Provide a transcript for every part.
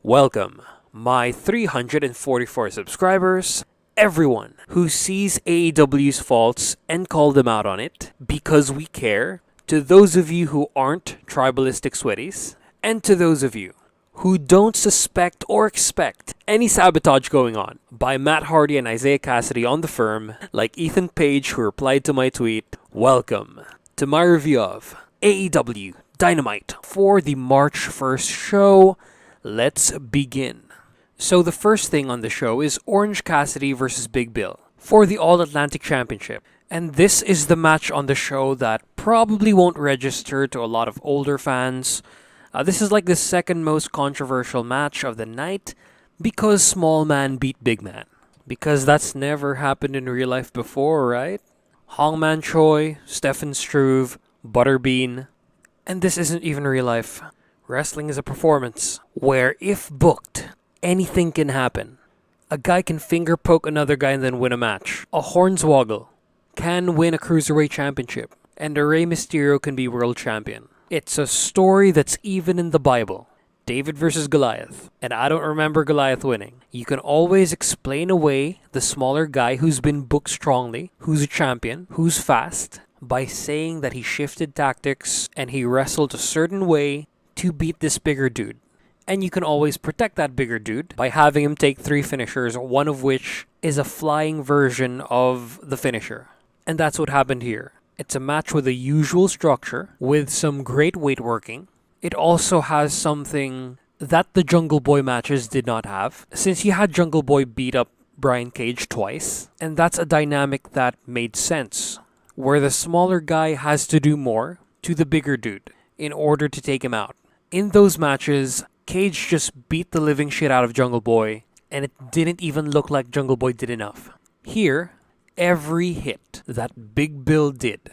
Welcome, my 344 subscribers, everyone who sees AEW's faults and call them out on it because we care, to those of you who aren't tribalistic sweaties, and to those of you who don't suspect or expect any sabotage going on by Matt Hardy and Isaiah Cassidy on the firm, like Ethan Page who replied to my tweet. Welcome to my review of AEW Dynamite for the March 1st show. Let's begin. So the first thing on the show is Orange Cassidy versus Big Bill for the All-Atlantic Championship. And this is the match on the show that probably won't register to a lot of older fans. This is like the second most controversial match of the night because small man beat big man. Because that's never happened in real life before, right? Hongman Choi, Stefan Struve, Butterbean. And this isn't even real life. Wrestling is a performance where, if booked, anything can happen. A guy can finger poke another guy and then win a match. A Hornswoggle can win a Cruiserweight Championship. And a Rey Mysterio can be world champion. It's a story that's even in the Bible. David versus Goliath. And I don't remember Goliath winning. You can always explain away the smaller guy who's been booked strongly, who's a champion, who's fast, by saying that he shifted tactics and he wrestled a certain way to beat this bigger dude. And you can always protect that bigger dude by having him take 3 finishers, one of which is a flying version of the finisher. And that's what happened here. It's a match with a usual structure, with some great weight working. It also has something that the Jungle Boy matches did not have, since you had Jungle Boy beat up Brian Cage twice, and that's a dynamic that made sense, where the smaller guy has to do more to the bigger dude in order to take him out. In those matches, Cage just beat the living shit out of Jungle Boy, and it didn't even look like Jungle Boy did enough. Here, every hit that Big Bill did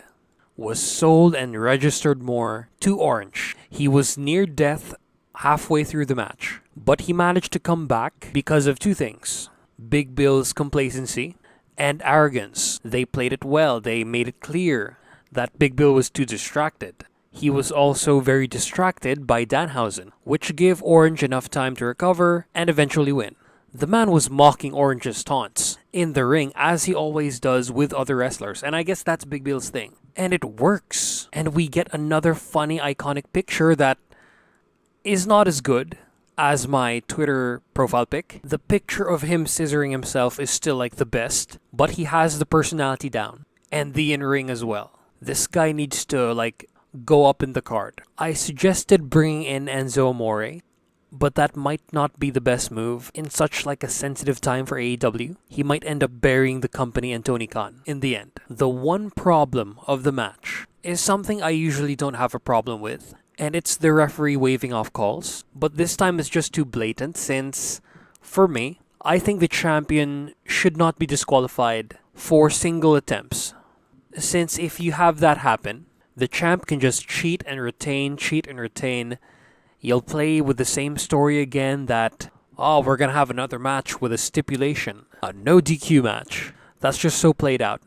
was sold and registered more to Orange. He was near death halfway through the match, but he managed to come back because of 2 things. Big Bill's complacency and arrogance. They played it well. They made it clear that Big Bill was too distracted. He was also very distracted by Danhausen, which gave Orange enough time to recover and eventually win. The man was mocking Orange's taunts in the ring, as he always does with other wrestlers, and I guess that's Big Bill's thing. And it works, and we get another funny, iconic picture that is not as good as my Twitter profile pic. The picture of him scissoring himself is still like the best, but he has the personality down, and the in-ring as well. This guy needs to go up in the card. I suggested bringing in Enzo Amore, but that might not be the best move in such a sensitive time for AEW. He might end up burying the company and Tony Khan in the end. The one problem of the match is something I usually don't have a problem with, and it's the referee waving off calls. But this time it's just too blatant, since, for me, I think the champion should not be disqualified for single attempts. Since if you have that happen, the champ can just cheat and retain. You'll play with the same story again that, we're going to have another match with a stipulation. A no DQ match. That's just so played out.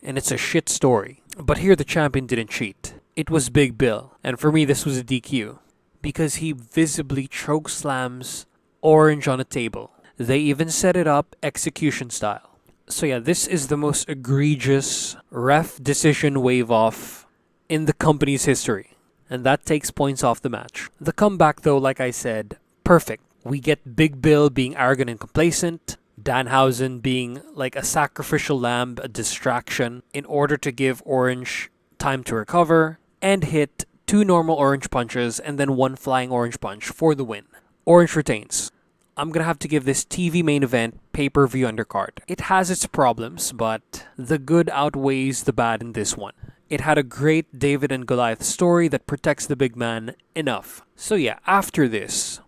And it's a shit story. But here the champion didn't cheat. It was Big Bill. And for me this was a DQ. Because he visibly chokeslams Orange on a table. They even set it up execution style. So yeah, this is the most egregious ref decision wave off in the company's history. And that takes points off the match. The comeback though, like I said, perfect. We get Big Bill being arrogant and complacent, Danhausen being like a sacrificial lamb, a distraction, in order to give Orange time to recover, and hit 2 normal orange punches and then 1 flying orange punch for the win. Orange retains. I'm gonna have to give this TV main event pay-per-view undercard. It has its problems, but the good outweighs the bad in this one. It had a great David and Goliath story that protects the big man enough. So yeah, after this,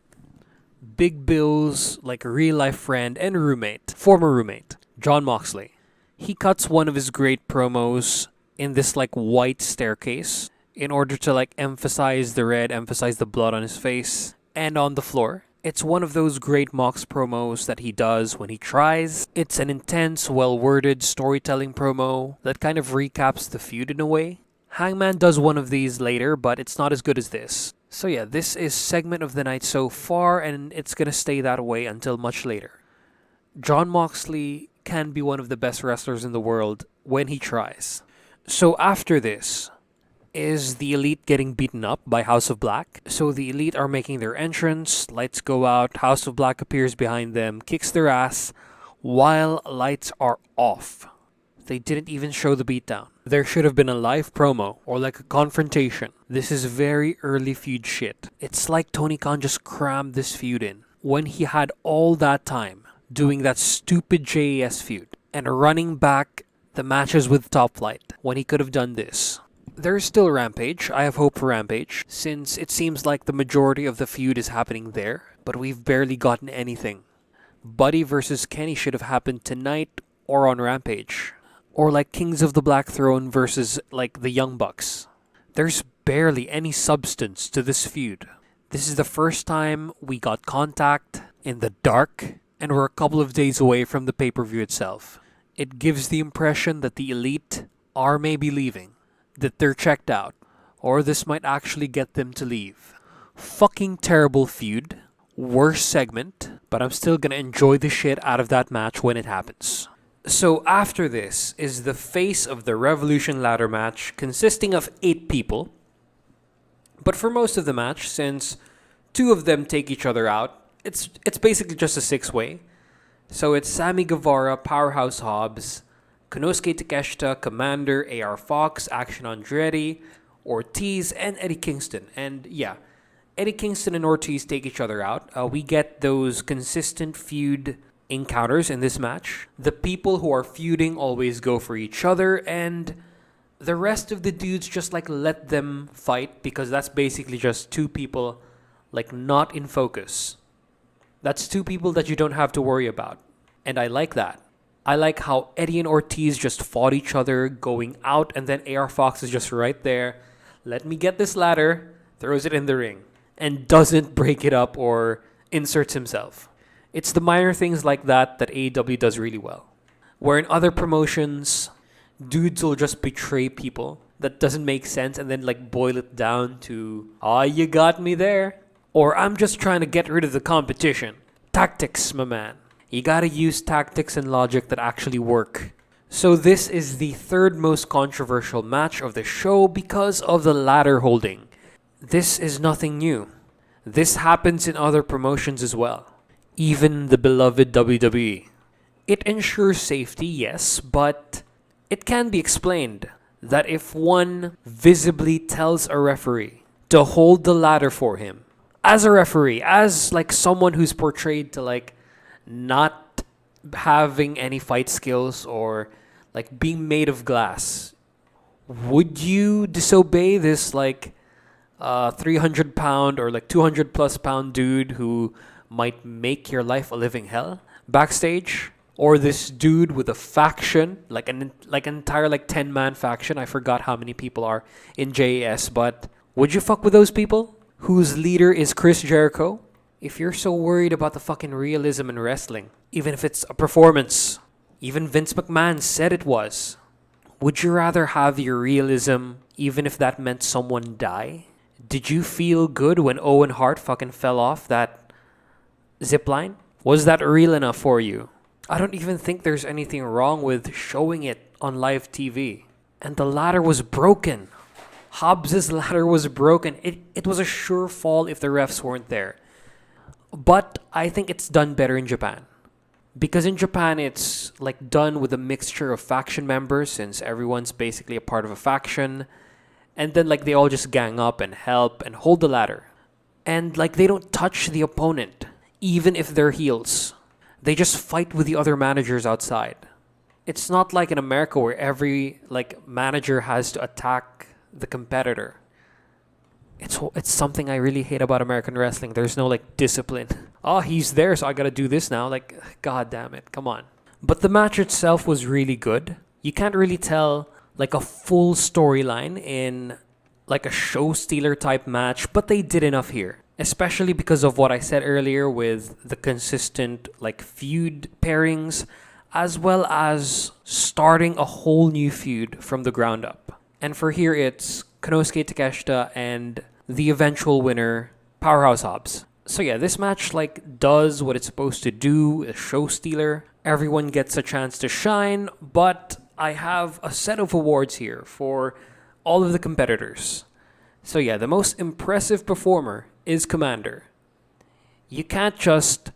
Big Bill's real-life friend and former roommate, Jon Moxley. He cuts one of his great promos in this white staircase in order to emphasize the red, emphasize the blood on his face and on the floor. It's one of those great Mox promos that he does when he tries. It's an intense, well-worded storytelling promo that kind of recaps the feud in a way. Hangman does one of these later, but it's not as good as this. So yeah, this is segment of the night so far, and it's gonna stay that way until much later. Jon Moxley can be one of the best wrestlers in the world when he tries. So after this is the Elite getting beaten up by House of Black. So the Elite are making their entrance, lights go out, House of Black appears behind them, kicks their ass, while lights are off. They didn't even show the beatdown. There should have been a live promo or like a confrontation. This is very early feud shit. It's like Tony Khan just crammed this feud in when he had all that time doing that stupid JAS feud and running back the matches with Top Flight when he could have done this. There's still Rampage. I have hope for Rampage since it seems like the majority of the feud is happening there, but we've barely gotten anything. Buddy versus Kenny should have happened tonight or on Rampage. Or like Kings of the Black Throne versus like the Young Bucks. There's barely any substance to this feud. This is the first time we got Contact in the dark, and we're a couple of days away from the pay-per-view itself. It gives the impression that the Elite are maybe leaving, that they're checked out, or this might actually get them to leave. Fucking terrible feud, worst segment, but I'm still gonna enjoy the shit out of that match when it happens. So after this is the face of the Revolution ladder match consisting of 8 people. But for most of the match, since 2 of them take each other out, it's basically just a 6-way. So it's Sammy Guevara, Powerhouse Hobbs, Konosuke Takeshita, Commander, AR Fox, Action Andretti, Ortiz, and Eddie Kingston. And yeah, Eddie Kingston and Ortiz take each other out. We get those consistent feud encounters in this match. The people who are feuding always go for each other, and the rest of the dudes just like let them fight because that's basically just 2 people like not in focus. That's 2 people that you don't have to worry about. And I like that. I like how Eddie and Ortiz just fought each other going out, and then AR Fox is just right there. Let me get this ladder, throws it in the ring, and doesn't break it up or inserts himself. It's the minor things like that that AEW does really well. Where in other promotions, dudes will just betray people. That doesn't make sense and then like boil it down to, "Aw, you got me there." Or, "I'm just trying to get rid of the competition." Tactics, my man. You gotta use tactics and logic that actually work. So this is the 3rd most controversial match of the show because of the ladder holding. This is nothing new. This happens in other promotions as well. Even the beloved WWE. It ensures safety, yes, but it can be explained that if one visibly tells a referee to hold the ladder for him, as a referee, as like someone who's portrayed to like not having any fight skills or like being made of glass, would you disobey this like 300-pound or like 200+ pound dude who might make your life a living hell backstage? Or this dude with a faction, like an entire like 10-man faction. I forgot how many people are in JAS, but would you fuck with those people whose leader is Chris Jericho? If you're so worried about the fucking realism in wrestling, even if it's a performance, even Vince McMahon said it was, would you rather have your realism even if that meant someone die? Did you feel good when Owen Hart fucking fell off that zipline? Was that real enough for you? I don't even think there's anything wrong with showing it on live TV. And the ladder was broken. Hobbs' ladder was broken. It was a sure fall if the refs weren't there. But I think it's done better in Japan. Because in Japan, it's like done with a mixture of faction members, since everyone's basically a part of a faction. And then like they all just gang up and help and hold the ladder. And like they don't touch the opponent, even if they're heels. They just fight with the other managers outside. It's not like in America where every like manager has to attack the competitor. It's something I really hate about American wrestling. There's no like discipline. Oh, he's there, so I gotta do this now. Like, god damn it, come on. But the match itself was really good. You can't really tell like a full storyline in like a show stealer type match, but they did enough here. Especially because of what I said earlier with the consistent like feud pairings, as well as starting a whole new feud from the ground up. And for here, it's Konosuke Takeshita and the eventual winner, Powerhouse Hobbs. So yeah, this match like does what it's supposed to do, a show stealer. Everyone gets a chance to shine, but I have a set of awards here for all of the competitors. So yeah, the most impressive performer is Commander. You can't just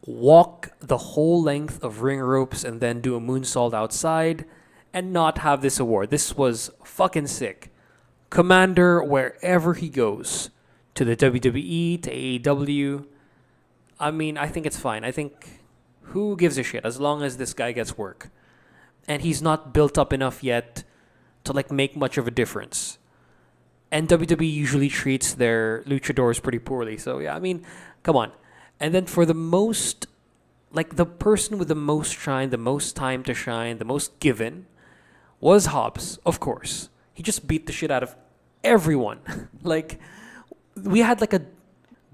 walk the whole length of ring ropes and then do a moonsault outside and not have this award. This was fucking sick. Commander, wherever he goes, to the WWE, to AEW, I mean, I think it's fine. I think who gives a shit as long as this guy gets work. And he's not built up enough yet to like make much of a difference. And WWE usually treats their luchadors pretty poorly. So yeah, I mean, come on. And then for the most, like the person with the most shine, the most time to shine, the most given, was Hobbs, of course. He just beat the shit out of everyone. Like, we had like a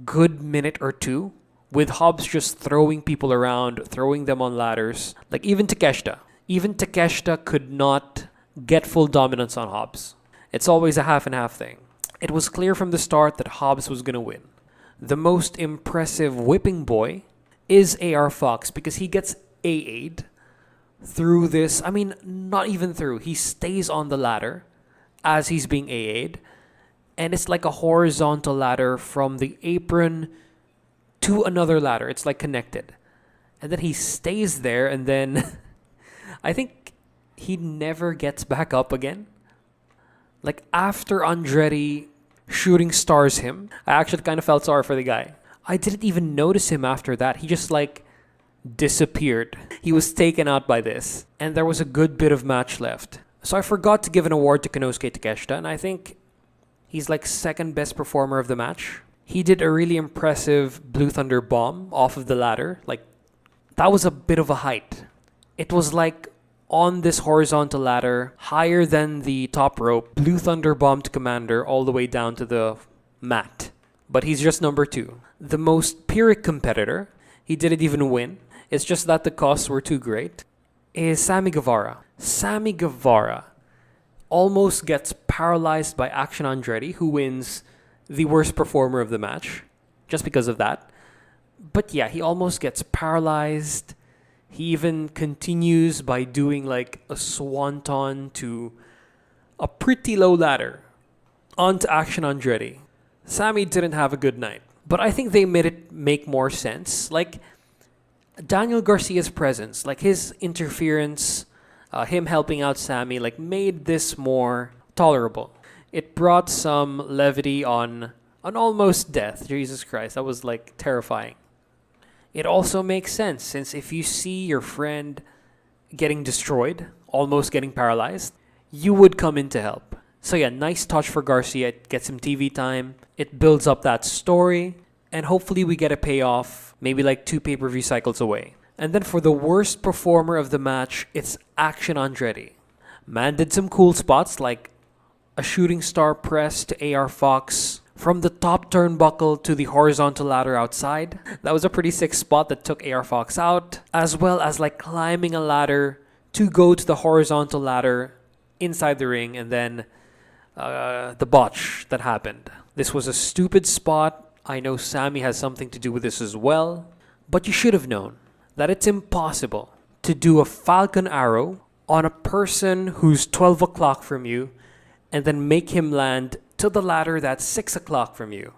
good minute or two with Hobbs just throwing people around, throwing them on ladders. Like, even Takeshita. Even Takeshita could not get full dominance on Hobbs. It's always a half and half thing. It was clear from the start that Hobbs was going to win. The most impressive whipping boy is AR Fox because he gets AA'd through this. I mean, not even through. He stays on the ladder as he's being AA'd. And it's like a horizontal ladder from the apron to another ladder. It's like connected. And then he stays there and then I think he never gets back up again. Like after Andretti shooting stars him, I actually kind of felt sorry for the guy. I didn't even notice him after that. He just like disappeared. He was taken out by this. And there was a good bit of match left. So I forgot to give an award to Konosuke Takeshita, and I think he's like second best performer of the match. He did a really impressive Blue Thunder bomb off of the ladder. Like, that was a bit of a height. It was like on this horizontal ladder, higher than the top rope, Blue Thunder bomb to Commander all the way down to the mat. But he's just number 2. The most Pyrrhic competitor, he didn't even win. It's just that the costs were too great, is Sammy Guevara. Sammy Guevara almost gets paralyzed by Action Andretti, who wins the worst performer of the match, just because of that. But yeah, he almost gets paralyzed. He even continues by doing like a swanton to a pretty low ladder onto Action Andretti. Sammy didn't have a good night, but I think they made it make more sense. Like, Daniel Garcia's presence, like his interference, him helping out Sammy, like made this more tolerable. It brought some levity on almost death. Jesus Christ, that was like terrifying. It also makes sense since if you see your friend getting destroyed, almost getting paralyzed, you would come in to help. So yeah, nice touch for Garcia. It gets him TV time. It builds up that story. And hopefully we get a payoff, maybe like 2 pay-per-view cycles away. And then for the worst performer of the match, it's Action Andretti. Man did some cool spots like a shooting star press to AR Fox from the top turnbuckle to the horizontal ladder outside. That was a pretty sick spot that took AR Fox out, as well as like climbing a ladder to go to the horizontal ladder inside the ring, and then the botch that happened. This was a stupid spot. I know Sammy has something to do with this as well, but you should have known that it's impossible to do a Falcon Arrow on a person who's 12 o'clock from you and then make him land to the ladder that's 6 o'clock from you.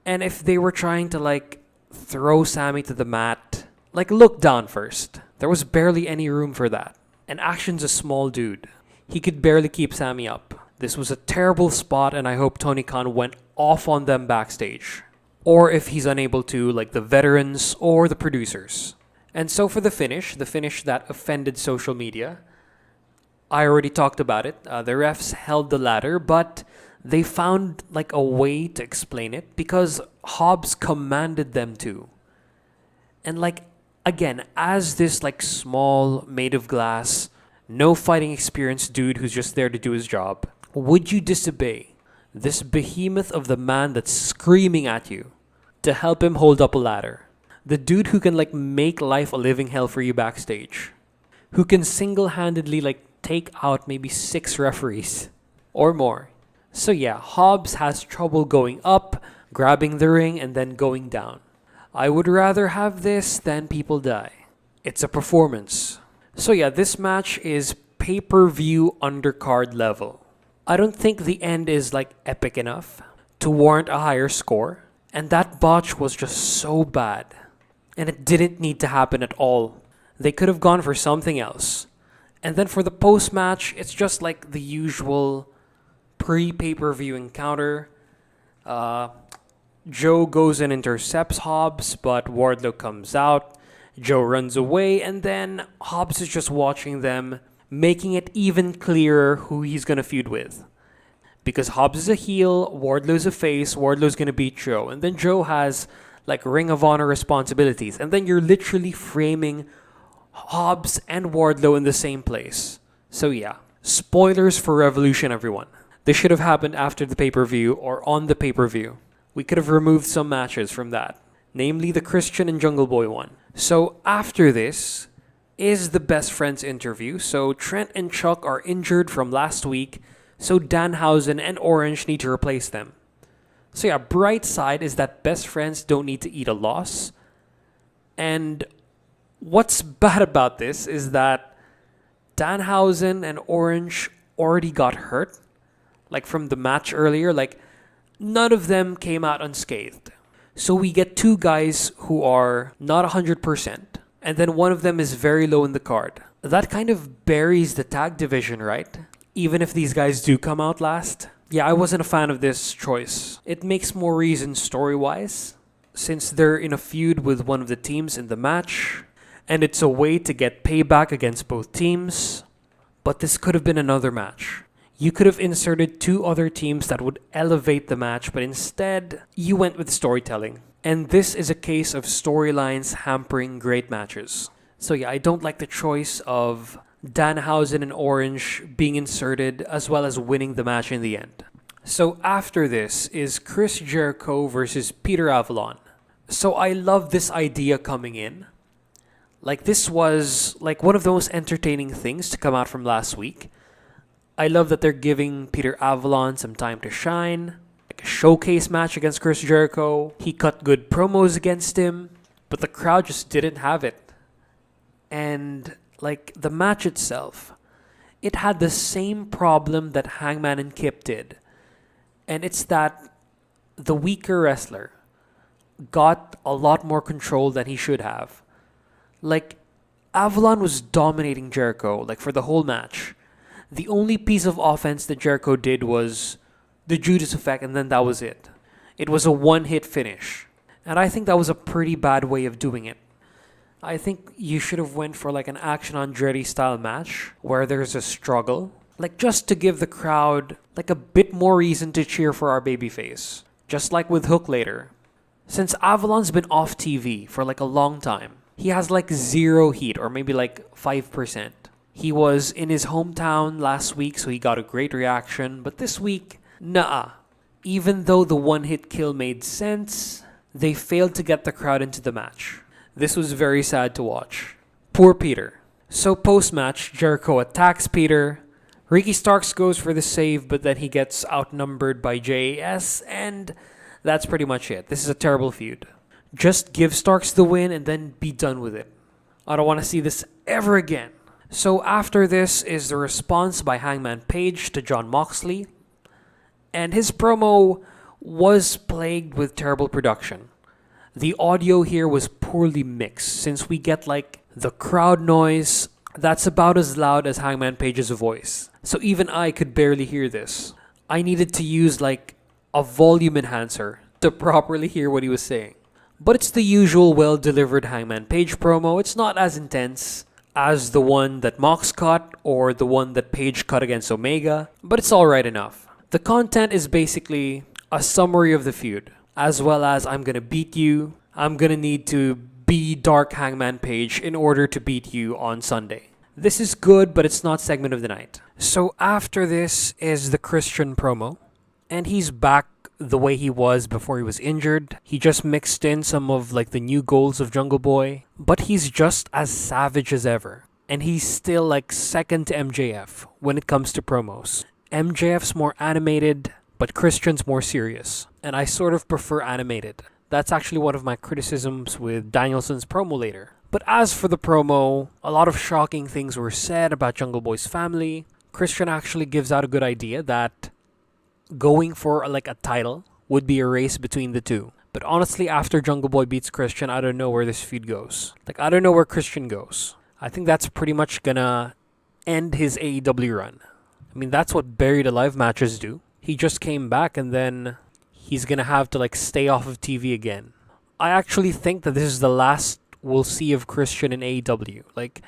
And if they were trying to like throw Sammy to the mat, like look down first. There was barely any room for that. And Action's a small dude. He could barely keep Sammy up. This was a terrible spot, and I hope Tony Khan went off on them backstage. Or if he's unable to, like the veterans or the producers. And so for the finish that offended social media, I already talked about it. The refs held the ladder, but they found like a way to explain it because Hobbs commanded them to. And like, again, as this like small, made of glass, no fighting experience dude who's just there to do his job, would you disobey this behemoth of the man that's screaming at you to help him hold up a ladder? The dude who can like make life a living hell for you backstage. Who can single-handedly like take out maybe 6 referees or more. So yeah, Hobbs has trouble going up, grabbing the ring, and then going down. I would rather have this than people die. It's a performance. So yeah, this match is pay-per-view undercard level. I don't think the end is like epic enough to warrant a higher score, and that botch was just so bad. And it didn't need to happen at all. They could have gone for something else. And then for the post-match, it's just like the usual pre-pay-per-view encounter. Joe goes and intercepts Hobbs, but Wardlow comes out. Joe runs away, and then Hobbs is just watching them, making it even clearer who he's going to feud with. Because Hobbs is a heel, Wardlow's a face, Wardlow's going to beat Joe. And then Joe has like Ring of Honor responsibilities. And then you're literally framing Hobbs and Wardlow in the same place. So yeah, spoilers for Revolution, everyone. This should have happened after the pay-per-view or on the pay-per-view. We could have removed some matches from that, namely the Christian and Jungle Boy one. So after this is the Best Friends interview. So Trent and Chuck are injured from last week, so Danhausen and Orange need to replace them. So yeah, bright side is that Best Friends don't need to eat a loss. And what's bad about this is that Danhausen and Orange already got hurt. Like from the match earlier, like none of them came out unscathed. So we get two guys who are not 100%, and then one of them is very low in the card. That kind of buries the tag division, right? Even if these guys do come out last. Yeah, I wasn't a fan of this choice. It makes more reason story-wise, since they're in a feud with one of the teams in the match, and it's a way to get payback against both teams. But this could have been another match. You could have inserted two other teams that would elevate the match, but instead, you went with storytelling. And this is a case of storylines hampering great matches. So yeah, I don't like the choice of Danhausen and Orange being inserted as well as winning the match in the end. So after this is Chris Jericho versus Peter Avalon. So I love this idea coming in. Like this was like one of the most entertaining things to come out from last week. I love that they're giving Peter Avalon some time to shine. Like a showcase match against Chris Jericho. He cut good promos against him, but the crowd just didn't have it. And like the match itself, it had the same problem that Hangman and Kip did. And it's that the weaker wrestler got a lot more control than he should have. Like Avalon was dominating Jericho like for the whole match. The only piece of offense that Jericho did was the Judas effect, and then that was it. It was a one-hit finish. And I think that was a pretty bad way of doing it. I think you should have went for like an Action Andretti style match where there's a struggle. Like just to give the crowd like a bit more reason to cheer for our babyface. Just like with Hook later. Since Avalon's been off TV for like a long time, he has like zero heat or maybe like 5%. He was in his hometown last week, so he got a great reaction. But this week, nah. Even though the one-hit kill made sense, they failed to get the crowd into the match. This was very sad to watch. Poor Peter. So post-match, Jericho attacks Peter. Ricky Starks goes for the save, but then he gets outnumbered by JAS, and that's pretty much it. This is a terrible feud. Just give Starks the win and then be done with it. I don't want to see this ever again. So after this is the response by Hangman Page to Jon Moxley. And his promo was plagued with terrible production. The audio here was poorly mixed since we get like the crowd noise that's about as loud as Hangman Page's voice. So even I could barely hear this. I needed to use like a volume enhancer to properly hear what he was saying. But it's the usual well-delivered Hangman Page promo. It's not as intense as the one that Mox cut or the one that Page cut against Omega, but it's alright enough. The content is basically a summary of the feud, as well as I'm gonna beat you, I'm gonna need to be Dark Hangman Page in order to beat you on Sunday. This is good, but it's not segment of the night. So after this is the Christian promo, and he's back the way he was before he was injured. He just mixed in some of like the new goals of Jungle Boy, but he's just as savage as ever. And he's still like second to MJF when it comes to promos. MJF's more animated, but Christian's more serious, and I sort of prefer animated. That's actually one of my criticisms with Danielson's promo later. But as for the promo, a lot of shocking things were said about Jungle Boy's family. Christian actually gives out a good idea that going for like a title would be a race between the two. But honestly, after Jungle Boy beats Christian, I don't know where this feud goes. Like, I don't know where Christian goes. I think that's pretty much gonna end his AEW run. I mean, that's what Buried Alive matches do. He just came back and then he's gonna have to like stay off of TV again. I actually think that this is the last we'll see of Christian in AEW. Like,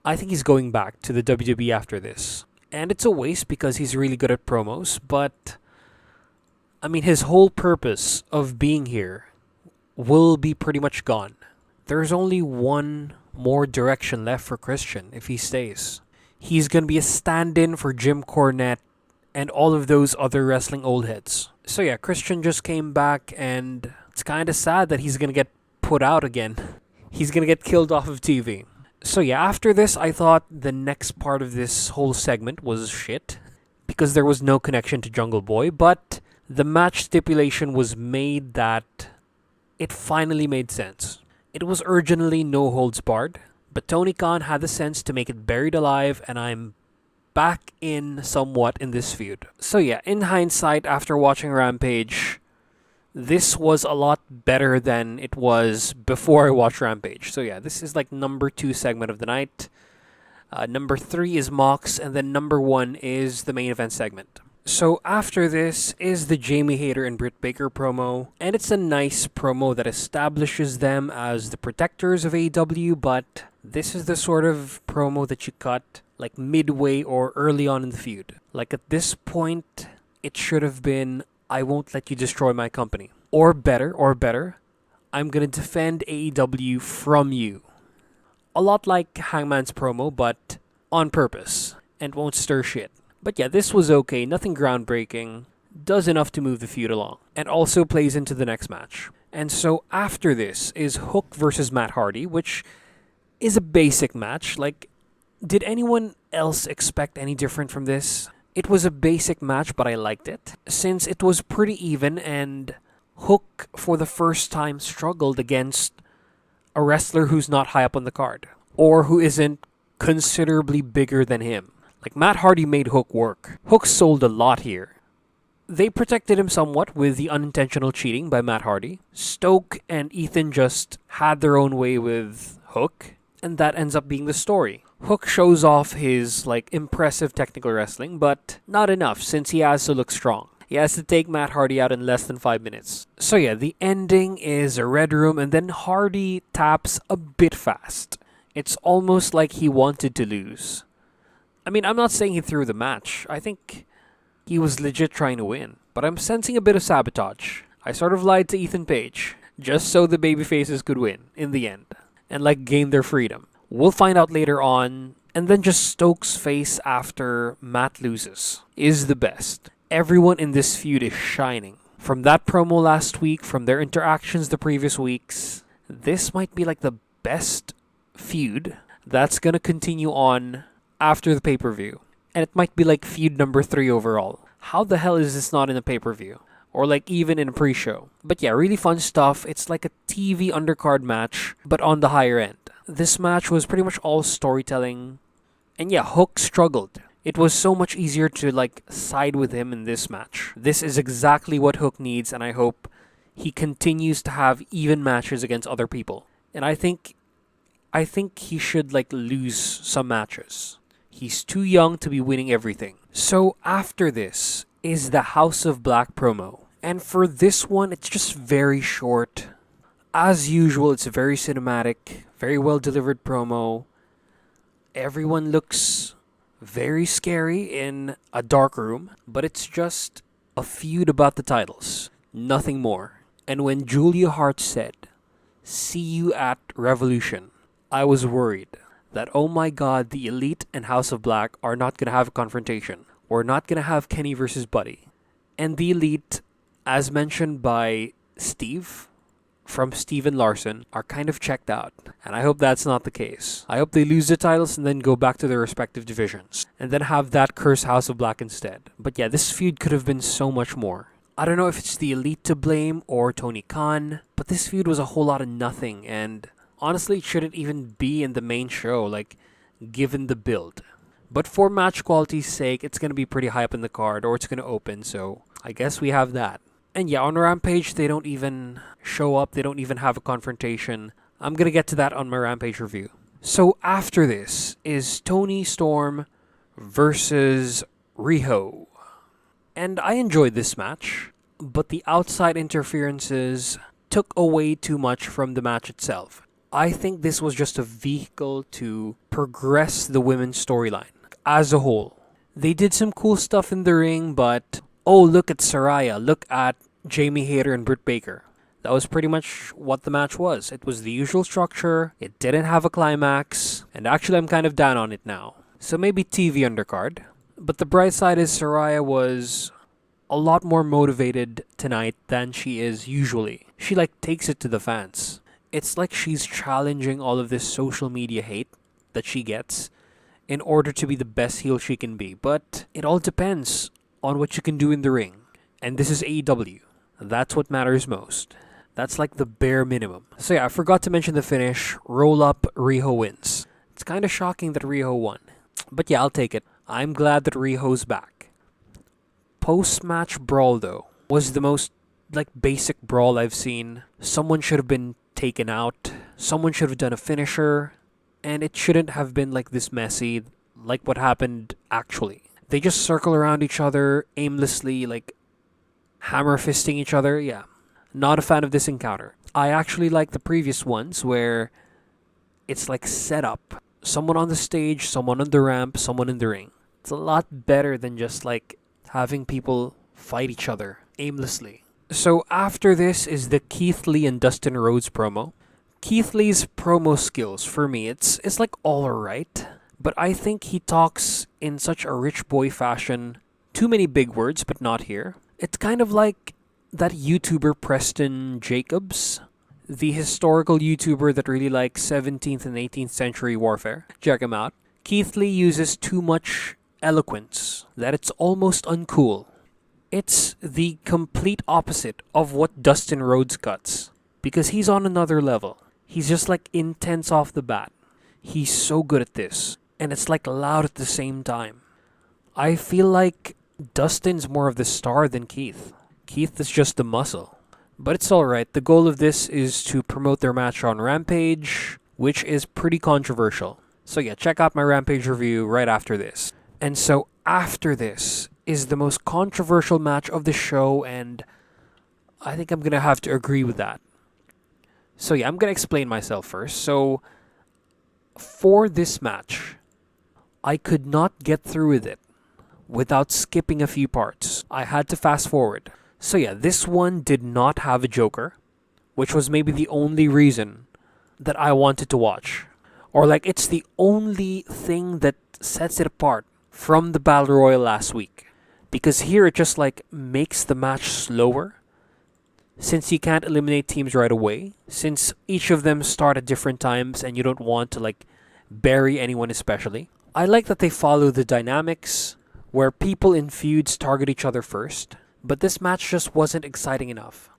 I think he's going back to the WWE after this. And it's a waste because he's really good at promos, but I mean, his whole purpose of being here will be pretty much gone. There's only one more direction left for Christian if he stays. He's going to be a stand-in for Jim Cornette and all of those other wrestling old heads. So yeah, Christian just came back and it's kind of sad that he's going to get put out again. He's going to get killed off of TV. So yeah, after this, I thought the next part of this whole segment was shit because there was no connection to Jungle Boy, but the match stipulation was made that it finally made sense. It was originally no holds barred, but Tony Khan had the sense to make it Buried Alive, and I'm back in somewhat in this feud. So yeah, in hindsight, after watching Rampage, this was a lot better than it was before I watched Rampage. So yeah, this is like number 2 segment of the night. Number 3 is Mox, and then number 1 is the main event segment. So after this is the Jamie Hayter and Britt Baker promo, and it's a nice promo that establishes them as the protectors of AEW, but this is the sort of promo that you cut like midway or early on in the feud. Like at this point, it should have been, I won't let you destroy my company. Or better, I'm gonna defend AEW from you. A lot like Hangman's promo, but on purpose, and won't stir shit. But yeah, this was okay, nothing groundbreaking, does enough to move the feud along, and also plays into the next match. And so after this is Hook versus Matt Hardy, which is a basic match. Like, did anyone else expect any different from this? It was a basic match, but I liked it, since it was pretty even, and Hook, for the first time, struggled against a wrestler who's not high up on the card, or who isn't considerably bigger than him. Like, Matt Hardy made Hook work. Hook sold a lot here. They protected him somewhat with the unintentional cheating by Matt Hardy. Stoke and Ethan just had their own way with Hook, and that ends up being the story. Hook shows off his, like, impressive technical wrestling, but not enough since he has to look strong. He has to take Matt Hardy out in less than 5 minutes. So yeah, the ending is a Red Room, and then Hardy taps a bit fast. It's almost like he wanted to lose. I mean, I'm not saying he threw the match. I think he was legit trying to win. But I'm sensing a bit of sabotage. I sort of lied to Ethan Page, just so the babyfaces could win, in the end. And like gain their freedom. We'll find out later on. And then just Stoke's face after Matt loses is the best. Everyone in this feud is shining. From that promo last week, from their interactions the previous weeks, this might be like the best feud that's gonna continue on after the pay-per-view. And it might be like feud number 3 overall. How the hell is this not in a pay-per-view? Or like even in a pre-show? But yeah, really fun stuff. It's like a TV undercard match, but on the higher end. This match was pretty much all storytelling. And yeah, Hook struggled. It was so much easier to like side with him in this match. This is exactly what Hook needs, and I hope he continues to have even matches against other people. And I think he should like lose some matches. He's too young to be winning everything. So after this is the House of Black promo. And for this one, it's just very short. As usual, it's a very cinematic, very well delivered promo. Everyone looks very scary in a dark room, but it's just a feud about the titles. Nothing more. And when Julia Hart said, "See you at Revolution," I was worried that, oh my god, the Elite and House of Black are not going to have a confrontation. We're not going to have Kenny versus Buddy. And the Elite, as mentioned by Steve, from Steven Larson are kind of checked out. And I hope that's not the case. I hope they lose the titles and then go back to their respective divisions. And then have that curse House of Black instead. But yeah, this feud could have been so much more. I don't know if it's the Elite to blame or Tony Khan, but this feud was a whole lot of nothing. And honestly, it shouldn't even be in the main show, like, given the build. But for match quality's sake, it's going to be pretty high up in the card, or it's going to open, so I guess we have that. And yeah, on Rampage, they don't even show up, they don't even have a confrontation. I'm going to get to that on my Rampage review. So after this is Toni Storm versus Riho. And I enjoyed this match, but the outside interferences took away too much from the match itself. I think this was just a vehicle to progress the women's storyline as a whole. They did some cool stuff in the ring, but oh, look at Saraya, look at Jamie Hayter and Britt Baker. That was pretty much what the match was. It was the usual structure, it didn't have a climax, and actually I'm kind of down on it now. So maybe TV undercard. But the bright side is Saraya was a lot more motivated tonight than she is usually. She takes it to the fans. It's like she's challenging all of this social media hate that she gets in order to be the best heel she can be. But it all depends on what you can do in the ring. And this is AEW. That's what matters most. That's like the bare minimum. So yeah, I forgot to mention the finish. Roll up, Riho wins. It's kind of shocking that Riho won. But yeah, I'll take it. I'm glad that Riho's back. Post-match brawl though was the most basic brawl I've seen. Someone should have been taken out. Someone should have done a finisher. And it shouldn't have been this messy like what happened actually. They just circle around each other aimlessly, hammer fisting each other. Yeah, not a fan of this encounter. I actually like the previous ones where it's set up. Someone on the stage, someone on the ramp, someone in the ring. It's a lot better than just having people fight each other aimlessly. So after this is the Keith Lee and Dustin Rhodes promo. Keith Lee's promo skills, for me, it's alright. But I think he talks in such a rich boy fashion. Too many big words, but not here. It's kind of like that YouTuber Preston Jacobs. The historical YouTuber that really likes 17th and 18th century warfare. Check him out. Keith Lee uses too much eloquence that it's almost uncool. It's the complete opposite of what Dustin Rhodes cuts. Because he's on another level. He's just intense off the bat. He's so good at this. And it's loud at the same time. I feel like Dustin's more of the star than Keith. Keith is just the muscle. But it's alright. The goal of this is to promote their match on Rampage, which is pretty controversial. So yeah, check out my Rampage review right after this. And so after this is the most controversial match of the show, and I think I'm going to have to agree with that. So yeah, I'm going to explain myself first. So for this match, I could not get through with it without skipping a few parts. I had to fast forward. So yeah, this one did not have a Joker, which was maybe the only reason that I wanted to watch. Or it's the only thing that sets it apart from the Battle Royal last week. Because here it just makes the match slower. Since you can't eliminate teams right away. Since each of them start at different times and you don't want to bury anyone especially. I like that they follow the dynamics where people in feuds target each other first. But this match just wasn't exciting enough.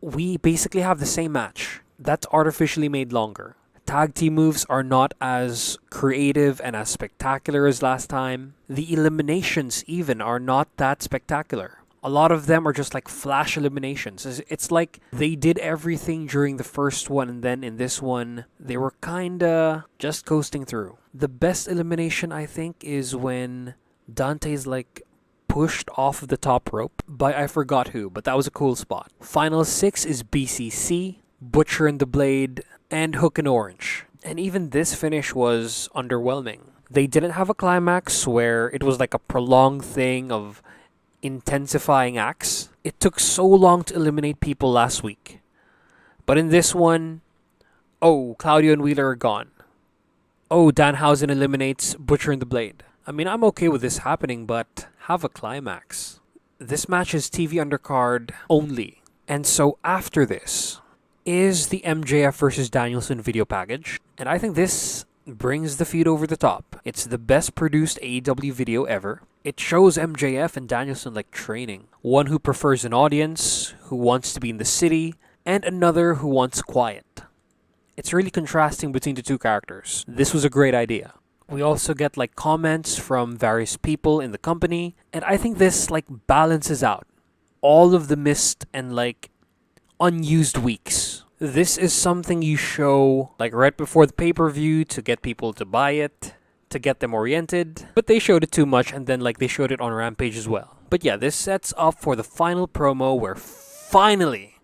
We basically have the same match. That's artificially made longer. Tag team moves are not as creative and as spectacular as last time. The eliminations even are not that spectacular. A lot of them are just flash eliminations. It's like they did everything during the first one, and then in this one, they were kinda just coasting through. The best elimination, I think, is when Dante's pushed off of the top rope by I forgot who, but that was a cool spot. Final 6 is BCC, Butcher and the Blade, and Hook and Orange. And even this finish was underwhelming. They didn't have a climax where it was a prolonged thing of intensifying acts. It took so long to eliminate people last week. But in this one, oh, Claudio and Wheeler are gone. Oh, Danhausen eliminates Butcher and the Blade. I mean, I'm okay with this happening, but have a climax. This match is TV undercard only. And so after this is the MJF versus Danielson video package, and I think this brings the feud over the top. It's the best produced AEW video ever. It shows MJF and Danielson like training. One who prefers an audience, who wants to be in the city, and another who wants quiet. It's really contrasting between the two characters. This was a great idea. We also get like comments from various people in the company, and I think this like balances out all of the missed and like unused weeks. This is something you show like right before the pay-per-view to get people to buy it, to get them oriented, but they showed it too much and then like they showed it on Rampage as well. But yeah, this sets up for the final promo where finally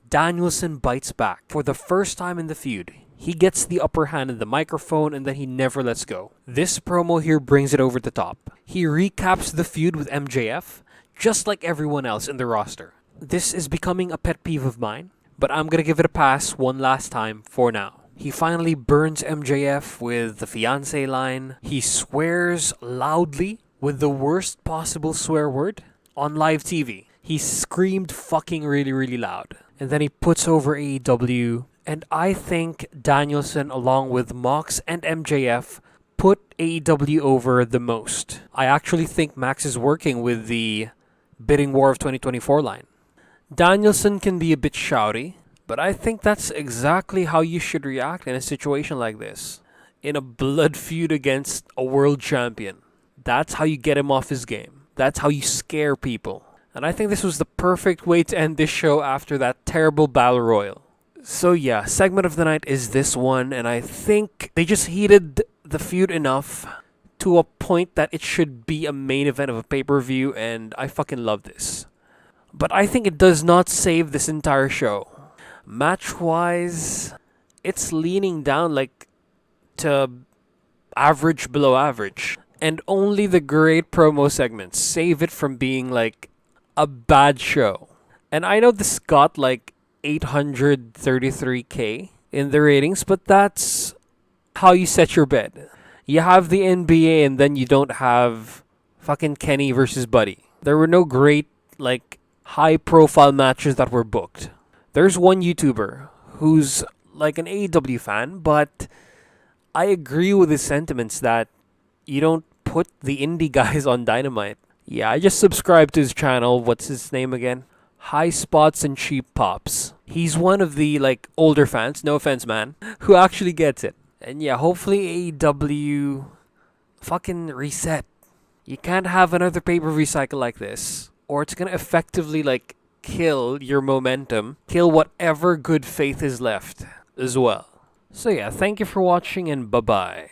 Danielson bites back for the first time in the feud. He gets the upper hand in the microphone and then he never lets go. This promo here brings it over the top. He recaps the feud with MJF, just like everyone else in the roster. This is becoming a pet peeve of mine, but I'm gonna give it a pass one last time for now. He finally burns MJF with the fiancé line. He swears loudly with the worst possible swear word on live TV. He screamed fucking really loud. And then he puts over AEW. And I think Danielson, along with Mox and MJF, put AEW over the most. I actually think Max is working with the Bidding War of 2024 line. Danielson can be a bit shouty, but I think that's exactly how you should react in a situation like this. In a blood feud against a world champion. That's how you get him off his game. That's how you scare people. And I think this was the perfect way to end this show after that terrible battle royal. So yeah, segment of the night is this one, and I think they just heated the feud enough to a point that it should be a main event of a pay-per-view, and I fucking love this. But I think it does not save this entire show. Match-wise, it's leaning down like to average below average. And only the great promo segments save it from being like a bad show. And I know this got like 833k in the ratings, but that's how you set your bed. You have the NBA and then you don't have fucking Kenny versus Buddy. There were no great like high profile matches that were booked. There's one YouTuber who's like an AEW fan, but I agree with his sentiments that you don't put the indie guys on Dynamite. Yeah, I just subscribed to his channel. What's his name again? High Spots and Cheap Pops. He's one of the like older fans, no offense man, who actually gets it. And yeah, hopefully AEW fucking reset. You can't have another pay-per-view cycle like this, or it's gonna effectively like kill your momentum, kill whatever good faith is left as well. So yeah, thank you for watching and bye-bye.